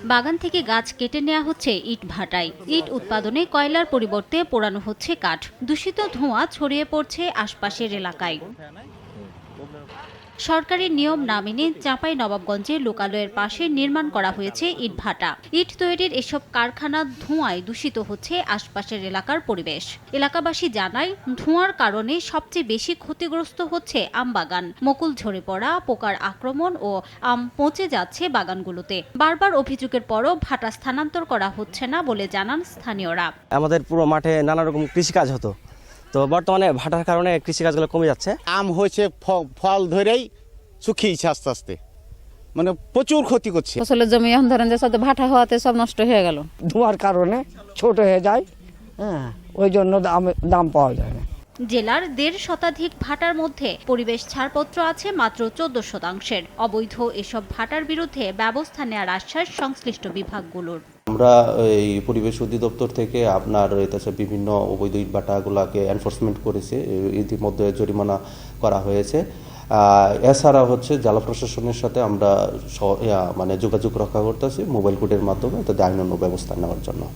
বাগান থেকে গাছ কেটে নেওয়া হচ্ছে ইট ভাটায়। ইট উৎপাদনে কয়লার পরিবর্তে পোড়ানো হচ্ছে কাঠ। দূষিত ধোঁয়া ছড়িয়ে পড়ছে আশপাশের এলাকায়। সরকারি নিয়ম না মেনে চাঁপাইনবাবগঞ্জে লোকালয়ের পাশে নির্মাণ করা হয়েছে ইট ভাটা। ইট তৈরির এসব কারখানার ধোঁয়ায় দূষিত হচ্ছে আশপাশের এলাকার পরিবেশ। এলাকাবাসী জানায়, ধোঁয়ার কারণে সবচেয়ে বেশি ক্ষতিগ্রস্ত হচ্ছে আম বাগান। মুকুল ঝরে পড়া, পোকার আক্রমণ ও আম পচে যাচ্ছে বাগানগুলোতে। বারবার অভিযোগের পরও ভাটা স্থানান্তর করা হচ্ছে না বলে জানান স্থানীয়রা। আমাদের পুরো মাঠে নানা রকম কৃষিকাজ হতো, তো বর্তমানে ভাটার কারণে কৃষিকাজগুলো কমে যাচ্ছে। আম হয়েছে, ফল ধরেই শুকিয়েছে আস্তে আস্তে, মানে প্রচুর ক্ষতি করছে। ফসলের জমি এখন ধরেন যে সব ভাটা হওয়াতে সব নষ্ট হয়ে গেল। ধোঁয়ার কারণে ছোট হয়ে যায়, ওই জন্য দাম পাওয়া যায় না। জেলার 1.5 শতাধিক ভাটার মধ্যে পরিবেশ ছাড়পত্র আছে মাত্র 14%। অবৈধ এসব ভাটার বিরুদ্ধে ব্যবস্থা নেওয়ার আশ্বাস সংশ্লিষ্ট বিভাগগুলোর। আমরা এই পরিবেশ অধিদপ্তর থেকে আপনার বিভিন্ন অবৈধ ইটভাটাগুলোকে এনফোর্সমেন্ট করেছে, ইতিমধ্যে জরিমানা করা হয়েছে। এছাড়া জেলা প্রশাসনের সাথে আমরা যোগাযোগ রক্ষা করতেছি মোবাইল কোর্টের মাধ্যমে, তাদের আইনানুগ ব্যবস্থা নেওয়ার জন্য।